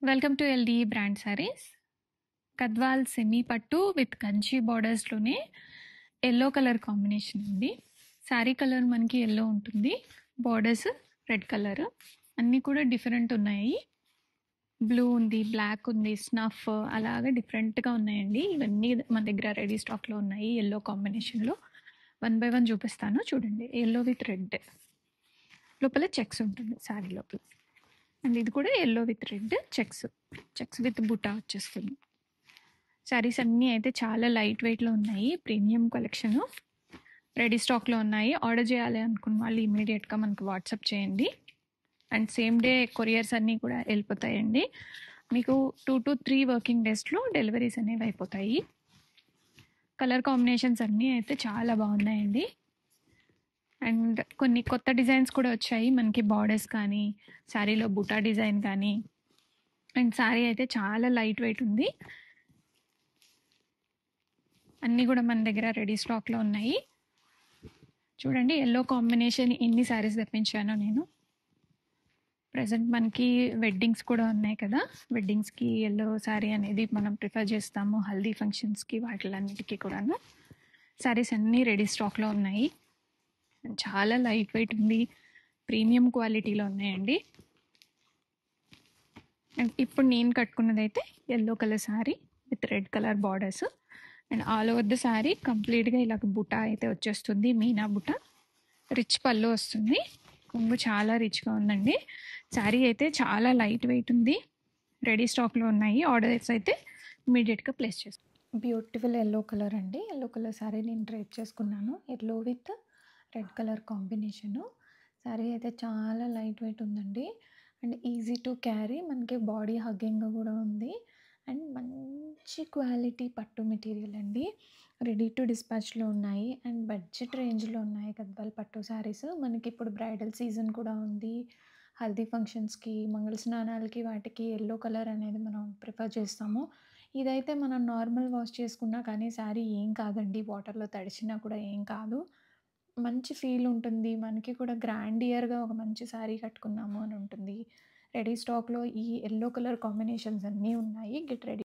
Welcome to LDE brand saris. Gadwal semi పట్టు with Kanchi బోర్డర్స్‌లోనే yellow colour combination అండి. శారీ కలర్ మనకి యెల్లో ఉంటుంది. Borders red colour. అన్నీ కూడా డిఫరెంట్ ఉన్నాయి. బ్లూ ఉంది, బ్లాక్ ఉంది, స్నఫ్ అలాగా డిఫరెంట్‌గా ఉన్నాయండి. ఇవన్నీ మన దగ్గర రెడీ స్టాక్‌లో ఉన్నాయి యెల్లో కాంబినేషన్‌లో. వన్ బై వన్ చూపిస్తాను చూడండి. Yellow with red. లోపల చెక్స్ ఉంటుంది శారీ లోపల. అండ్ ఇది కూడా yellow with red checks with బుటా వచ్చేస్తుంది. శారీస్ అన్నీ అయితే చాలా లైట్ వెయిట్లో ఉన్నాయి. ప్రీమియం కలెక్షన్ రెడీ స్టాక్లో ఉన్నాయి. ఆర్డర్ చేయాలి అనుకున్న వాళ్ళు ఇమీడియట్గా మనకు వాట్సాప్ చేయండి. అండ్ సేమ్ డే కొరియర్స్ అన్నీ కూడా వెళ్ళిపోతాయండి. మీకు 2 to 3 వర్కింగ్ డేస్లో డెలివరీస్ అనేవి అయిపోతాయి. కలర్ కాంబినేషన్స్ అన్నీ అయితే చాలా బాగున్నాయండి. అండ్ కొన్ని కొత్త డిజైన్స్ కూడా వచ్చాయి మనకి. బార్డర్స్ కానీ శారీలో బుటా డిజైన్ కానీ. అండ్ శారీ అయితే చాలా లైట్ వెయిట్ ఉంది. అన్నీ కూడా మన దగ్గర రెడీ స్టాక్లో ఉన్నాయి. చూడండి యెల్లో కాంబినేషన్ ఎన్ని శారీస్ తెప్పించానో నేను. ప్రజెంట్ మనకి వెడ్డింగ్స్ కూడా ఉన్నాయి కదా. వెడ్డింగ్స్కి యెల్లో శారీ అనేది మనం ప్రిఫర్ చేస్తాము. హల్దీ ఫంక్షన్స్కి వాటిలన్నిటికీ కూడాను శారీస్ అన్నీ రెడీ స్టాక్లో ఉన్నాయి. చాలా లైట్ వెయిట్ ఉంది. ప్రీమియం క్వాలిటీలో ఉన్నాయండి. అండ్ ఇప్పుడు నేను కట్టుకున్నది అయితే yellow colour sari with red colour borders. And all over the sari కంప్లీట్గా ఇలాగ బుటా అయితే వచ్చేస్తుంది. మీనా బుటా. రిచ్ పళ్ళు వస్తుంది. కొంగు చాలా రిచ్గా ఉందండి. శారీ అయితే చాలా లైట్ వెయిట్ ఉంది. రెడీ స్టాక్లో ఉన్నాయి. ఆర్డర్స్ అయితే ఇమీడియట్గా ప్లేస్ చేసుకోండి. బ్యూటిఫుల్ యెల్లో కలర్ అండి. యెల్లో కలర్ శారీ నేను డ్రైప్ చేసుకున్నాను. Yellow with red colour combination. Sari అయితే చాలా లైట్ వెయిట్ ఉందండి. And easy to carry. మనకి బాడీ హగ్గింగ్ కూడా ఉంది. అండ్ మంచి క్వాలిటీ పట్టు మెటీరియల్ అండి. రెడీ టు డిస్పాచ్లో ఉన్నాయి. అండ్ బడ్జెట్ రేంజ్లో ఉన్నాయి గద్వాల్ పట్టు శారీస్. మనకి ఇప్పుడు బ్రైడల్ సీజన్ కూడా ఉంది. హల్దీ ఫంక్షన్స్కి, మంగళ స్నానాలకి వాటికి యెల్లో కలర్ అనేది మనం ప్రిఫర్ చేస్తాము. ఇదైతే మనం నార్మల్ వాష్ చేసుకున్నా కానీ శారీ ఏం కాదండి. వాటర్లో తడిచినా కూడా ఏం కాదు. మంచి ఫీల్ ఉంటుంది. మనకి కూడా గ్రాండియర్‌గా ఒక మంచి శారీ కట్టుకున్నాము అని ఉంటుంది. రెడీ స్టాక్‌లో ఈ యెల్లో కలర్ కాంబినేషన్స్ అన్నీ ఉన్నాయి. Get ready.